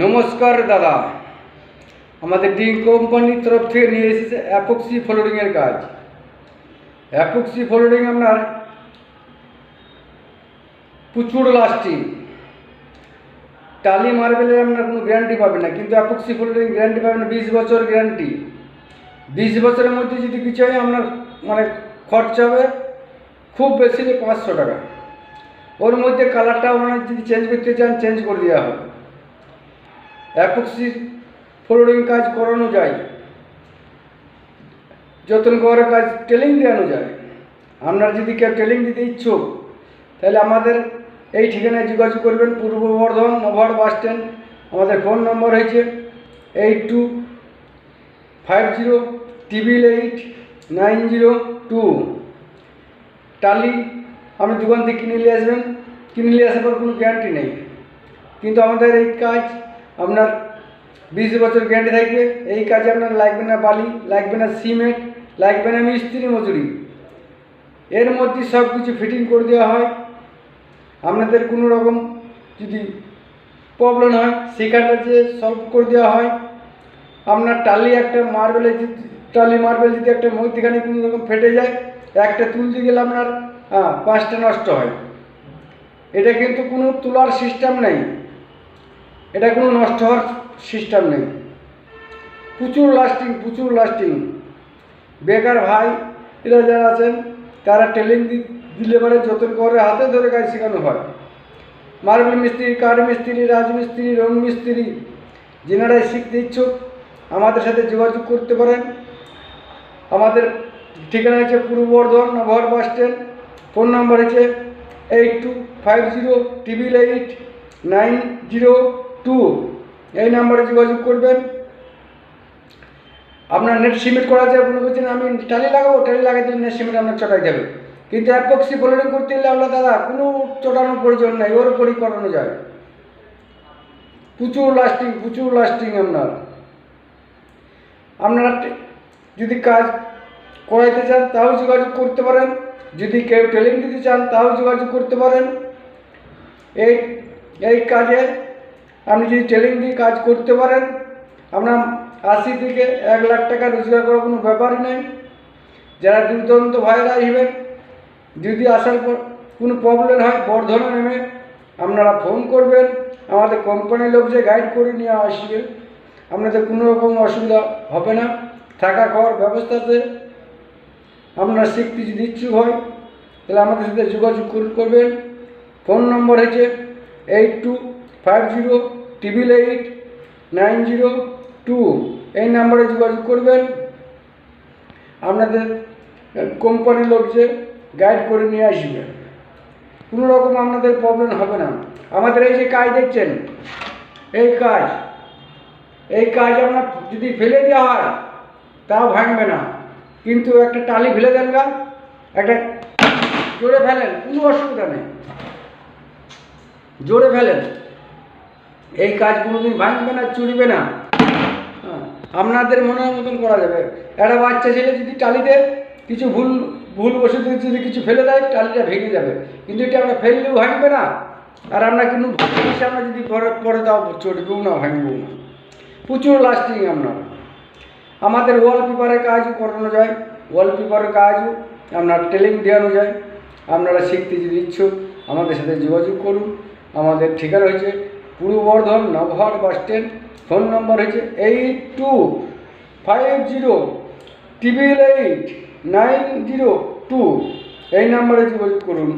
নমস্কার দাদা, আমাদের ডি কোম্পানির তরফ থেকে নিয়ে এসেছে অ্যাপক্সি ফ্লোরিংয়ের কাজ। অ্যাপক্সি ফ্লোরিং আপনার প্রচুর লাস্টিং। টালি মার্বেলের আপনার কোনো গ্যারান্টি পাবেন না, কিন্তু অ্যাপক্সি ফ্লোরিং গ্যারান্টি পাবেন না। 20 বছর গ্যারান্টি। 20 বছরের মধ্যে যদি কিছু হয় আপনার খরচা হবে খুব বেশি 500 টাকা। ওর মধ্যে কালারটা আপনার যদি চেঞ্জ করতে চান চেঞ্জ করে দেওয়া হবে। অ্যাপক্সি ফ্লোরিং কাজ করানো যায়, যত্ন করে কাজ টেলিং দেওয়ানো যায়। আপনার যদি কেউ টেলিং দিতে ইচ্ছুক তাহলে আমাদের এই ঠিকানায় যোগাযোগ করবেন। পূর্ব বর্ধমান নভার বাস স্ট্যান্ড। আমাদের ফোন নম্বর হয়েছে 8250889002। টালি আপনি দোকান থেকে কিনে নিয়ে আসবেন, কিনে নিয়ে আসার পর কোনো গ্যারান্টি নেই, কিন্তু আমাদের এই কাজ আপনার 20 বছর গ্যারান্টি থাকবে। এই কাজে আপনার লাগবে না বালি, লাগবে না সিমেন্ট, লাগবে না মিস্ত্রি মজুরি। এর মধ্যে সব কিছু ফিটিং করে দেওয়া হয়। আপনাদের কোনো রকম যদি প্রবলেম হয় সেখানটা যে সলভ করে দেওয়া হয়। আপনার টালি একটা টালি মার্বেল যদি একটা মধ্যখানে কোনো রকম ফেটে যায়, একটা তুলতে গেলে আপনার 5টা নষ্ট হয়। এটা কিন্তু কোনো তোলার সিস্টেম নেই, এটা কোনো নষ্ট হওয়ার সিস্টেম নেই। প্রচুর লাস্টিং। বেকার ভাই এরা যারা আছেন তারা টেলিং দিলে পরে যত্ন করে হাতে ধরে কাজ শেখানো হয়। মার্বেল মিস্ত্রি, কাঠ মিস্ত্রি, রাজমিস্ত্রি, রং মিস্ত্রি যেনারাই শিখতে ইচ্ছুক আমাদের সাথে যোগাযোগ করতে পারেন। আমাদের ঠিকানা হচ্ছে পূর্ব বর্ধমান নভার বাস স্ট্যান্ড। ফোন নাম্বার হচ্ছে 8250889002। এই নাম্বারে যোগাযোগ করবেন। আপনার নেট সিমেন্ট করা যায়, মনে করছেন আমি টালি লাগাবো, টালি লাগাই দিলে নেট সিমেন্ট আপনার চটাই যাবে। কিন্তু অ্যাপক্সি ফ্লোরিং করতে গেলে আপনার দাদা কোনো চটানোর প্রয়োজন নেই, ওর উপরই করানো যায়। প্রচুর লাস্টিং। আপনারা যদি কাজ করাইতে চান তাও যোগাযোগ করতে পারেন, যদি কেউ টেলিং দিতে চান তাও যোগাযোগ করতে পারেন। এই কাজে আপনি যদি টেলিং দিয়ে কাজ করতে পারেন আপনার 80 থেকে 1 লাখ টাকা রোজগার করার কোনো ব্যাপারই নেই। যারা দুর্দান্ত ভাইরা আসবেন, যদি আসার পর কোনো প্রবলেম হয় বর্ধমানে নেমে আপনারা ফোন করবেন, আমাদের কোম্পানির লোক যে গাইড করে নিয়ে আসবে। আপনাদের কোনো রকম অসুবিধা হবে না। থাকা খাওয়ার ব্যবস্থাতে আপনারা শিখতে যদি ইচ্ছুক হয় তাহলে আমাদের সাথে যোগাযোগ করবেন। ফোন নম্বর হচ্ছে 8250889002। এই নাম্বারে যোগাযোগ করবেন। আপনাদের কোম্পানির লোক যে গাইড করে নিয়ে আসবে, কোনো রকম আপনাদের প্রবলেম হবে না। আমাদের এই যে কাজ দেখছেন, এই কাজ আপনার যদি ফেলে দেওয়া হয় তাও ভাঙবে না, কিন্তু একটা টালি ফেলে দেন গা, একটা জোরে ফেলেন, কোনো অসুবিধা নেই, জোরে ফেলেন, এই কাজ কোনোদিন ভাঙবে না, চুরিবে না। আপনাদের মনের মতন করা যাবে। একটা বাচ্চা ছেলে যদি টালিতে কিছু ভুল বসে যদি কিছু ফেলে দেয় টালিটা ভেঙে যাবে, কিন্তু এটা আমরা ফেললেও ভাঙবে না। আর আমরা কিন্তু আমরা যদি পরে তাও চটবেও না, ভাঙবেও না। প্রচুর লাস্টিং। আমাদের ওয়ালপেপারের কাজও করানো যায়, ওয়ালপেপারের কাজও আপনার টেলিং দেওয়ানো যায়। আপনারা শিখতে যদি ইচ্ছুক আমাদের সাথে যোগাযোগ করুন। আমাদের ঠিকানা হয়েছে পূর্ব বর্ধমান নভার বাস স্ট্যান্ড। ফোন নম্বর হচ্ছে 8250889002। এই নাম্বারে যোগাযোগ করুন।